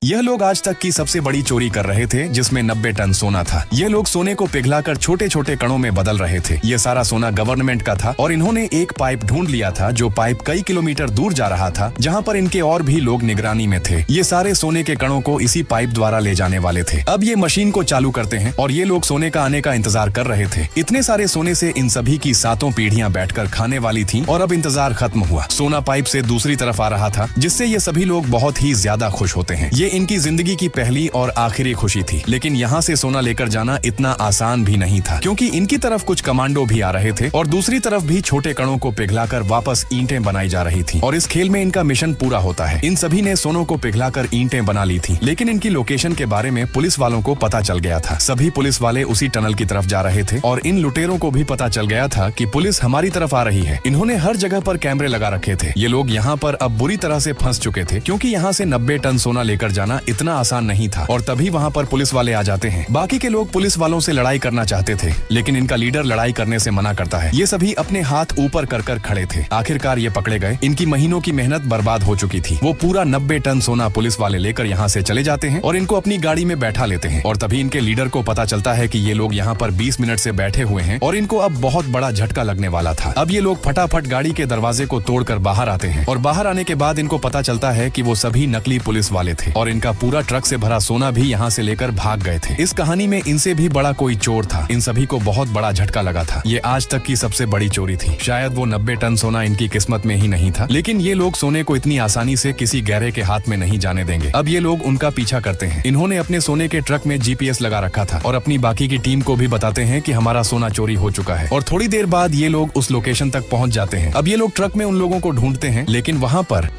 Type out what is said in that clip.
यह लोग आज तक की सबसे बड़ी चोरी कर रहे थे, जिसमें 90 टन सोना था। ये लोग सोने को पिघलाकर छोटे छोटे कणों में बदल रहे थे। ये सारा सोना गवर्नमेंट का था और इन्होंने एक पाइप ढूंढ लिया था, जो पाइप कई किलोमीटर दूर जा रहा था, जहाँ पर इनके और भी लोग निगरानी में थे। ये सारे सोने के कणों को इसी पाइप द्वारा ले जाने वाले थे। अब ये मशीन को चालू करते हैं और ये लोग सोने का आने का इंतजार कर रहे थे। इतने सारे सोने से इन सभी की 7 पीढ़ियां बैठकर खाने वाली थी और अब इंतजार खत्म हुआ। सोना पाइप से दूसरी तरफ आ रहा था, जिससे ये सभी लोग बहुत ही ज्यादा खुश होते हैं। ये इनकी जिंदगी की पहली और आखिरी खुशी थी। लेकिन यहाँ से सोना लेकर जाना इतना आसान भी नहीं था, क्योंकि इनकी तरफ कुछ कमांडो भी आ रहे थे और दूसरी तरफ भी छोटे कणों को पिघलाकर वापस ईंटें बनाई जा रही थी। और इस खेल में इनका मिशन पूरा होता है। इन सभी ने सोनों को पिघलाकर ईंटें बना ली थी, लेकिन इनकी लोकेशन के बारे में पुलिस वालों को पता चल गया था। सभी पुलिस वाले उसी टनल की तरफ जा रहे थे और इन लुटेरों को भी पता चल गया था कि पुलिस हमारी तरफ आ रही है। इन्होंने हर जगह पर कैमरे लगा रखे थे। ये लोग यहाँ पर अब बुरी तरह से फंस चुके थे, क्योंकि यहाँ से 90 टन सोना लेकर जाना इतना आसान नहीं था। और तभी वहाँ पर पुलिस वाले आ जाते हैं। बाकी के लोग पुलिस वालों से लड़ाई करना चाहते थे, लेकिन इनका लीडर लड़ाई करने से मना करता है। ये सभी अपने हाथ ऊपर कर कर खड़े थे। आखिरकार ये पकड़े गए। इनकी महीनों की मेहनत बर्बाद हो चुकी थी। वो पूरा 90 टन सोना पुलिस वाले लेकर यहाँ से चले जाते हैं और इनको अपनी गाड़ी में बैठा लेते हैं। और तभी इनके लीडर को पता चलता है कि ये लोग यहाँ पर 20 मिनट से बैठे हुए हैं और इनको अब बहुत बड़ा झटका लगने वाला था। अब ये लोग फटाफट गाड़ी के दरवाजे को तोड़कर बाहर आते हैं और बाहर आने के बाद इनको पता चलता है कि वो सभी नकली पुलिस वाले थे और इनका पूरा ट्रक से भरा सोना भी यहाँ से लेकर भाग गए थे। इस कहानी में इनसे भी बड़ा कोई चोर था। इन सभी को बहुत बड़ा झटका लगा था। ये आज तक की सबसे बड़ी चोरी थी। शायद वो 90 टन सोना इनकी किस्मत में ही नहीं था, लेकिन ये लोग सोने को इतनी आसानी से किसी गहरे के हाथ में नहीं जाने देंगे। अब ये लोग उनका पीछा करते हैं। इन्होंने अपने सोने के ट्रक में GPS लगा रखा था और अपनी बाकी की टीम को भी बताते हैं कि हमारा सोना चोरी हो चुका है। और थोड़ी देर बाद ये लोग उस लोकेशन तक पहुंच जाते हैं। अब ये लोग ट्रक में उन लोगों को ढूंढते हैं, लेकिन वहाँ पर